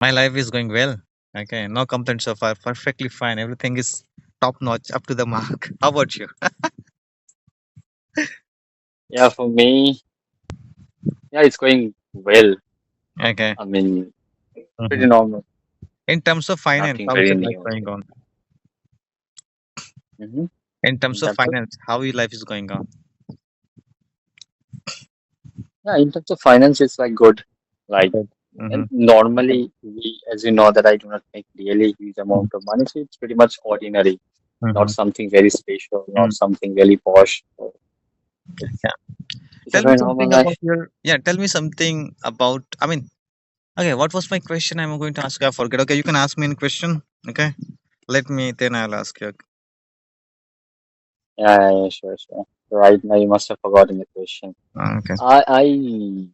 My life is going well. Okay, no complaints so far. Perfectly fine. Everything is top notch, up to the mark. How about you? Yeah, for me, yeah, it's going well. Okay. I mean, pretty Mhm. normal, In terms of finance, nothing how is very your life new. going on? Mm-hmm. In terms In of terms of, finance, how your life is going on? yeah, in terms of finance, it's like good. Like, Good. and Mm-hmm. normally, we, as you know, that I do not make really huge amount of money, so it's pretty much ordinary, Mm-hmm. not something very special, Mm. not something really posh. So it's Yeah. it's a Tell me very normal something about life. your. Yeah. Tell me something about. I mean. Okay. What was my question? I'm going to ask you. I forget. Okay. You can ask me a question. Okay. Let me. Then I'll ask you. Yeah, yeah, sure, sure. Right now, you must have forgotten the question. Okay. I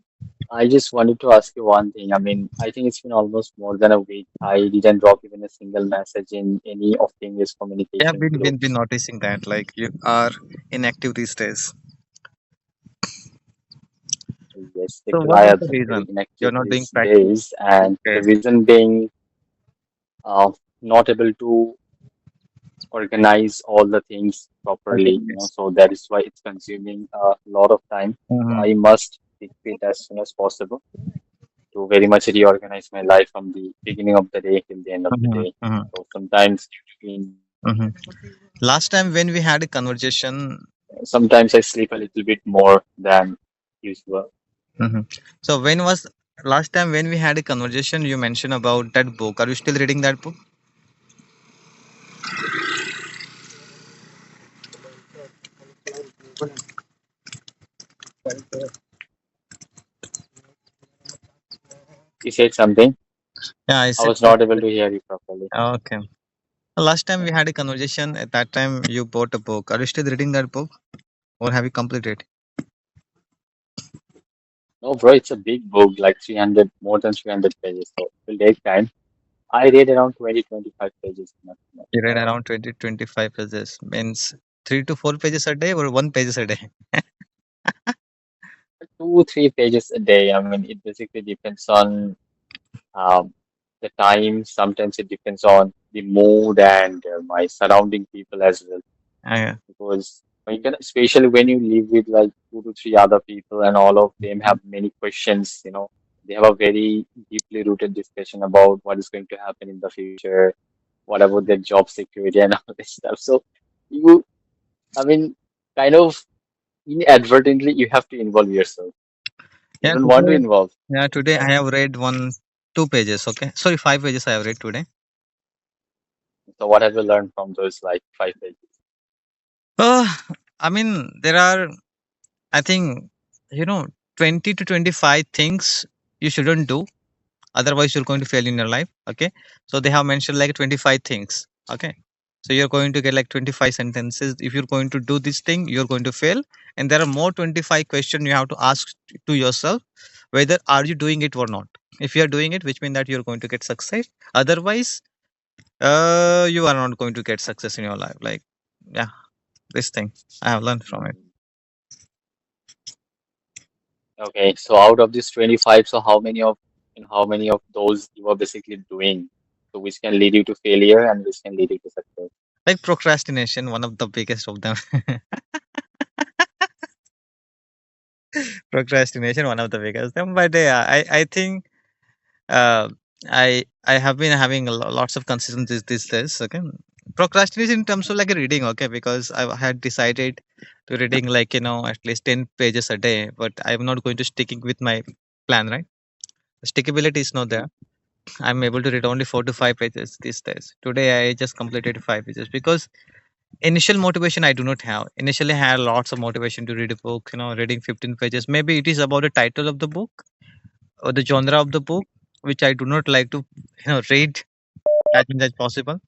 I just wanted to ask you one thing. I mean, I think it's been almost more than a week. I didn't drop even a single message in any of the English I have communication been groups. noticing that like you are inactive these days. Yes, So because what I was have the been reason very you're inactive not doing these practice? days, and the Okay. reason being not able to organize all the things Okay. properly, Yes. so that is why it's consuming a lot of time. So Mm-hmm. I must fix it as soon as possible to very much reorganize my life from the beginning of the day till the end of the Mm-hmm. day. Mm-hmm. So sometimes in Mm-hmm. Last time when we had a conversation. sometimes I sleep a little bit more than usual. Mm-hmm. So when was last time when we had a conversation? You mentioned about that book. Are you still reading that book? You said something. Yeah, I I said. was not able to hear you properly. Okay. Last time we had a conversation. At that time, you bought a book. Are you still reading that book, or have you completed? No, bro, it's a big book, like 300, more than 300 pages. So it will take time. I read around 20, 25 pages. You read around 20 25 pages. Means 3 to 4 pages a day, or 1 pages a day. 2, 3 pages a day. I mean, it basically depends on um, the time. Sometimes it depends on the mood and my surrounding people as well. Uh, Because when you can, especially when you live with like 2 to 3 other people and all of them have many questions, they have a very deeply rooted discussion about what is going to happen in the future, what about their job security and all this stuff. So you, I mean, kind of inadvertently, you have to involve yourself. You yeah, don't want to today. involve, Yeah, today I but have read 2 pages. Okay, sorry, 5 pages I have read today. so what have you learned from those like 5 pages? Uh, I mean, there are, I think, you know, 20 to 25 things you shouldn't do. Otherwise, you're going to fail in your life. Okay. So they have mentioned like 25 things. Okay. So you're going to get like 25 sentences. If you're going to do this thing, you're going to fail. And there are more 25 questions you have to ask to yourself whether are you doing it or not. If you're doing it, which means that you're going to get success. Otherwise, you are not going to get success in your life. Like, yeah, this thing I have learned from it. Mm, okay, so out of this 25, so how many of those you are basically doing? So which can lead you to failure and which can lead you to success? Like procrastination, one of the biggest of them. Procrastination, one of the biggest them. But yeah, I think uh, I have been having lots of consistencies these days. Okay, procrastination in terms of like reading. Okay, because I had decided to reading like at least 10 pages a day, but I'm not going to sticking with my plan. Right, stickability is not there. I'm able to read only 4 to 5 pages these days. Today I just completed 5 pages because initial motivation I do not have. Initially I had lots of motivation to read a book. Reading 15 pages. Maybe it is about the title of the book or the genre of the book, which I do not like to read as much as possible.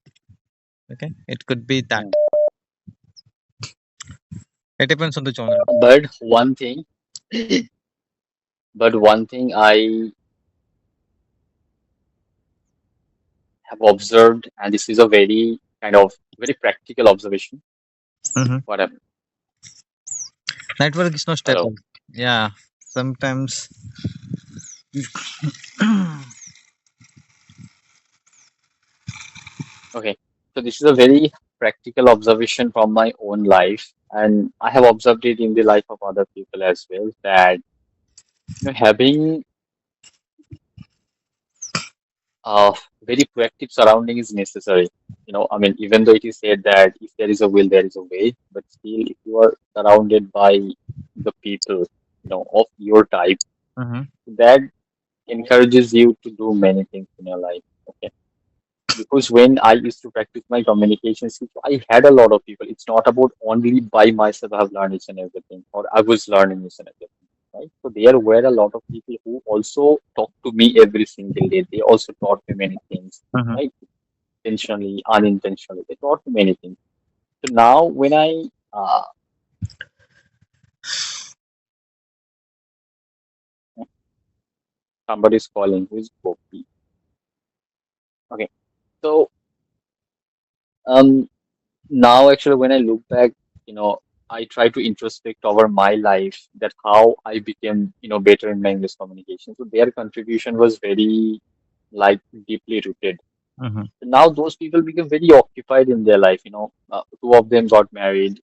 Okay, it could be that. Mm. It depends on the genre. But one thing, but one thing I have observed, and this is a very kind of very practical observation. Hmm. What happened? Network is not Hello. stable. Yeah, sometimes. Okay. So this is a very practical observation from my own life, and I have observed it in the life of other people as well, that having a very proactive surrounding is necessary. I mean, even though it is said that if there is a will, there is a way, but still, if you are surrounded by the people, of your type, Mm-hmm. that encourages you to do many things in your life. Okay. Because when I used to practice my communication skills, I had a lot of people. It's not about only by myself I have learned each and everything, or I was learning each and everything, right? So there were a lot of people who also talked to me every single day. They also taught me many things, Mm-hmm. right? Intentionally, unintentionally, they taught me many things. So now when somebody is calling, who is Gopi? Okay, so um, now actually when I look back, I try to introspect over my life, that how I became, better in my English communication. So their contribution was very, like, deeply rooted. Mm-hmm. Now those people became very occupied in their life. Two of them got married.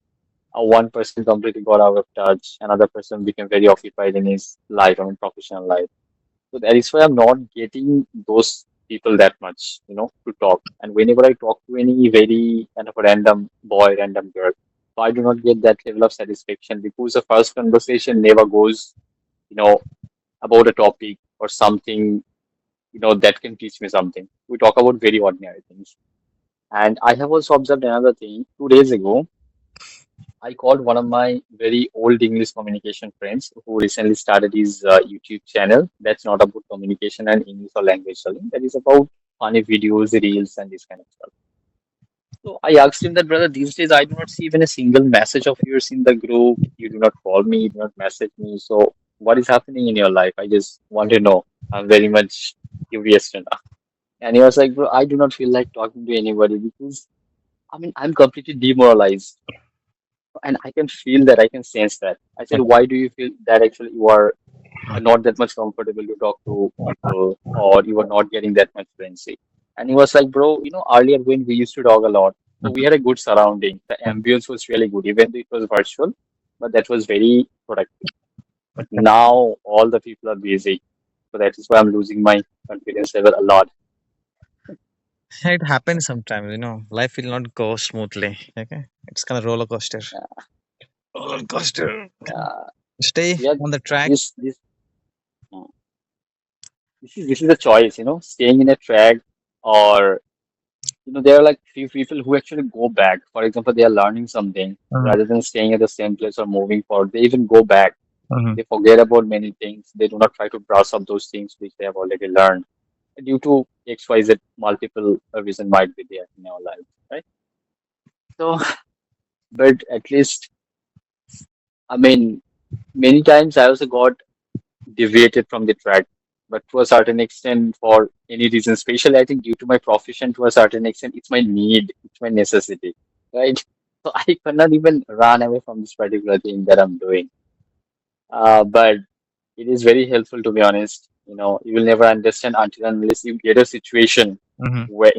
One person completely got out of touch. Another person became very occupied in his life, I mean professional life. So that is why I'm not getting those people that much, to talk. And whenever I talk to any very kind of a random boy, random girl, so I do not get that level of satisfaction, because the first conversation never goes, you know, about a topic or something, that can teach me something. We talk about very ordinary things. And I have also observed another thing. 2 days ago, I called one of my very old English communication friends who recently started his YouTube channel. That's not about communication and English or language learning. That is about funny videos, reels, and this kind of stuff. So I asked him that, brother, these days I do not see even a single message of yours in the group. You do not call me, you do not message me. So what is happening in your life? I just want to know. I'm very much curious to know. And he was like, bro, I do not feel like talking to anybody because I mean I'm completely demoralized. And I can feel that, I can sense that. I said, Okay. why do you feel that actually you are not that much comfortable to talk to people, or you are not getting that much friendship? And he was like, bro, earlier when we used to talk a lot, so we Mm-hmm. had a good surrounding. The ambience was really good, even though it was virtual, but that was very productive. But Okay. now all the people are busy. So that is why I'm losing my confidence level a lot. It happens sometimes, life will not go smoothly. Okay. It's kind of roller coaster. Yeah, Roller coaster. yeah, Stay yeah. on the track. This uh, this is a choice, staying in a track, or there are like few people who actually go back. For example, they are learning something Mm-hmm. rather than staying at the same place or moving forward. They even go back. Mm-hmm. They forget about many things. They do not try to brush up those things which they have already learned due to XYZ multiple reason might be there in our lives, right? So, but at least, I mean, many times I also got deviated from the track, but to a certain extent, for any reason, especially I think due to my profession, to a certain extent, it's my need, it's my necessity, right? So I cannot even run away from this particular thing that I'm doing. But it is very helpful, to be honest. You will never understand until and unless you get a situation Mm-hmm. where,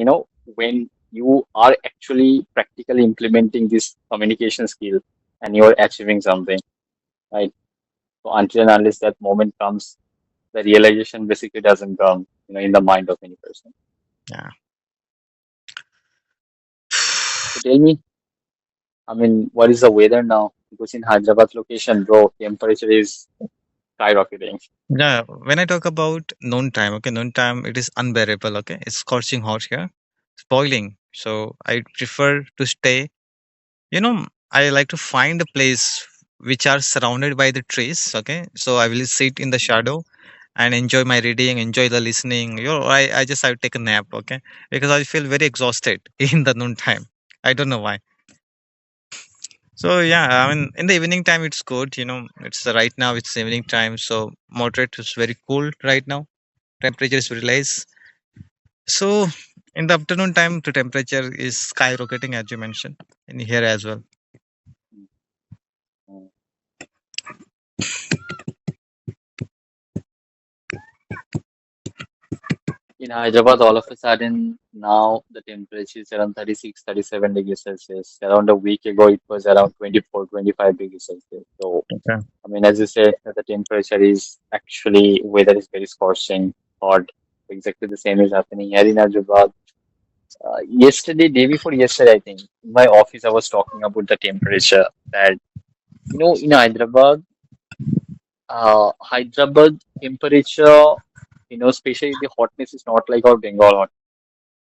when you are actually practically implementing this communication skill and you're achieving something, right? So until and unless that moment comes, the realization basically doesn't come, in the mind of any person. Yeah. So tell me, I mean, what is the weather now? Because in Hyderabad location, bro, temperature is skyrocketing. Yeah. When I talk about noon time, okay, noon time, it is unbearable. Okay. It's scorching hot here, spoiling. So I prefer to stay. I like to find a place which are surrounded by the trees. Okay. So I will sit in the shadow and enjoy my reading, enjoy the listening. I take a nap. Okay. Because I feel very exhausted in the noon time. I don't know why. So yeah, I mean, in the evening time, it's good. It's right now. It's evening time, so moderate is very cool right now. Temperature is very less. So in the afternoon time, the temperature is skyrocketing, as you mentioned, in here as well. Mm. In Hyderabad, all of a sudden, now the temperature is around 36, 37 degrees Celsius. Around a week ago, it was around 24, 25 degrees Celsius. So, Okay. I mean, as you said, that the temperature is actually, weather is very scorching, hot. Exactly the same is happening here in Hyderabad. Yesterday, day before yesterday, I think, in my office, I was talking about the temperature that, in Hyderabad temperature, especially the hotness is not like our Bengal hot.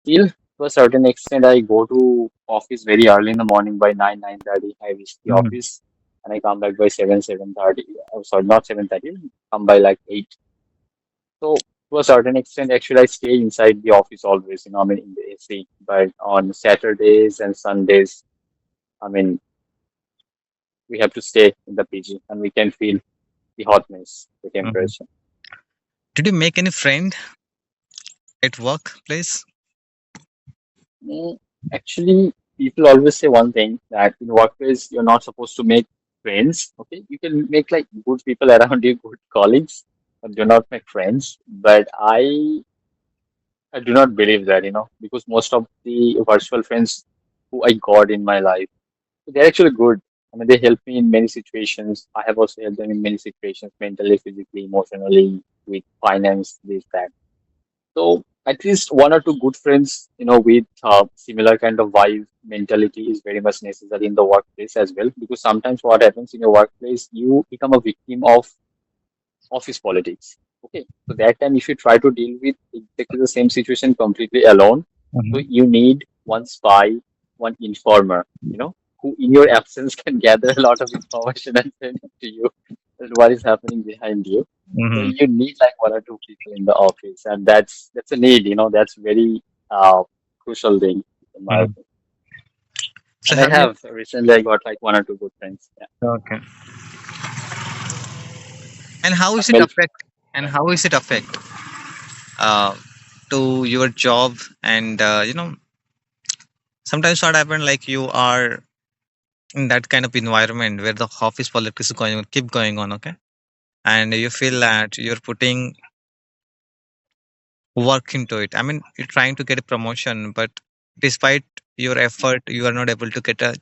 Still, to a certain extent, I go to office very early in the morning by 9, 9:30. I reach the Mhm. office and I come back by 7, 7:30. Oh, sorry, not 7:30, come by like 8. So, to a certain extent, actually, I stay inside the office always, I mean, in the AC. But on Saturdays and Sundays, I mean, we have to stay in the PG and we can feel the hotness, the Mhm. temperature. Did you make any friend at workplace? Mm, Actually, people always say one thing that in workplace you're not supposed to make friends. Okay, you can make like good people around you, good colleagues, but do not make friends. But I do not believe that, because most of the virtual friends who I got in my life, they're actually good. I mean, they help me in many situations. I have also helped them in many situations, mentally, physically, emotionally, with finance, this, that. So at least one or two good friends, with similar kind of vibe mentality is very much necessary in the workplace as well. Because sometimes what happens in your workplace, you become a victim of office politics. Okay, so that time if you try to deal with exactly the same situation completely alone, so Mhm. you need one spy, one informer, who in your absence can gather a lot of information and send it to you that what is happening behind you. So Mhm. you need like one or two people in the office, and that's a need, that's very crucial thing in my Mhm. opinion. So And I have you? have recently I got like one or two good friends. Yeah. Okay. And how is And it well, affect? And how is it affect uh, to your job? And sometimes what happen like you are in that kind of environment where the office politics is going on, keep going on. Okay, and you feel that you're putting work into it. I mean, you're trying to get a promotion, but despite your effort, you are not able to get a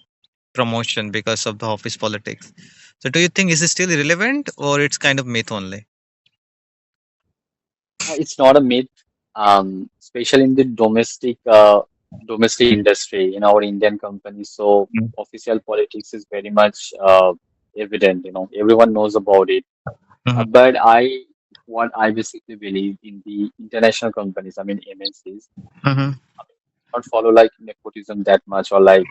promotion because of the office politics. So, do you think is it still relevant or it's kind of myth only? it's not a myth, especially in the domestic industry in our Indian companies. So official politics is very much evident. Everyone knows about it. Mm-hmm. But what I basically believe in the international companies, I mean MNCs, Mm-hmm. not follow like nepotism that much or like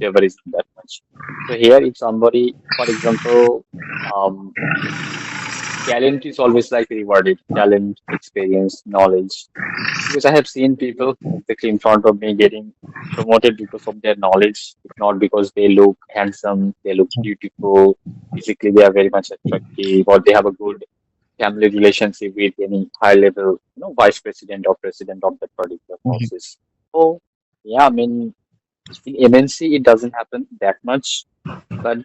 favorism that much. So here, if somebody, for example, um, talent is always like rewarded, talent, experience, knowledge. Because I have seen people exactly in front of me getting promoted because of their knowledge, if not because they look handsome, they look beautiful, physically they are very much attractive, or they have a good family relationship with any high level, vice president or president of that particular Mm-hmm. process. So yeah, I mean in MNC it doesn't happen that much, but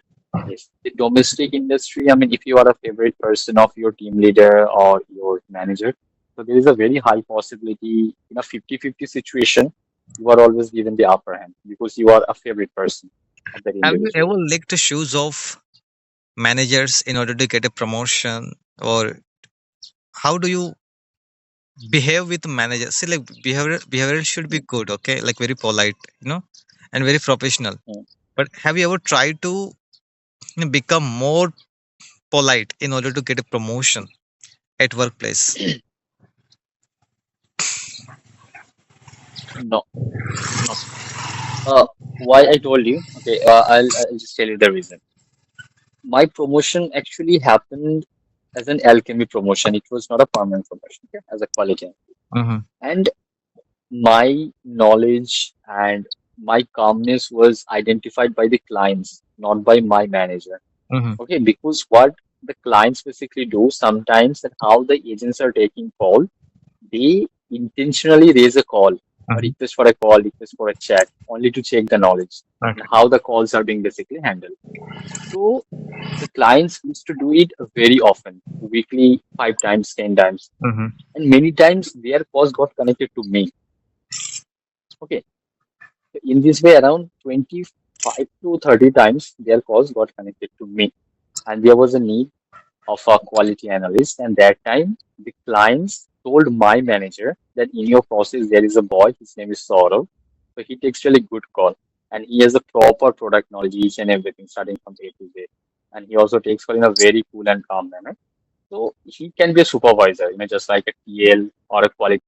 yes, the domestic industry, I mean, if you are a favorite person of your team leader or your manager, so there is a very high possibility in a 50-50 situation, you are always given the upper hand because you are a favorite person of that Have you individual. ever licked the shoes of managers in order to get a promotion, or how do you behave with managers? See, like behavior should be Mm, good, okay, like very polite, and very professional. mm. But have you ever tried to become more polite in order to get a promotion at workplace? No, no. Why I told you? Okay, I'll just tell you the reason. My promotion actually happened as an alchemy promotion. It was not a permanent promotion, okay, as a quality. Mm-hmm. And my knowledge and my calmness was identified by the clients, not by my manager. Mm-hmm. Okay, because what the clients basically do sometimes and how the agents are taking call, they intentionally raise a call. a Mhm. request for a call, request for a chat, only to check the knowledge and Okay. how the calls are being basically handled. So the clients used to do it very often, weekly, 5 times, 10 times, Mhm. and many times their calls got connected to me. Okay, so in this way, around 25 to 30 times their calls got connected to me, and there was a need of a quality analyst. And that time, the clients told my manager that in your process there is a boy. His name is Saurav. So he takes really good call, and he has a proper product knowledge, each and everything, starting from A to Z. And he also takes call in a very cool and calm manner. So he can be a supervisor, just like a TL or a quality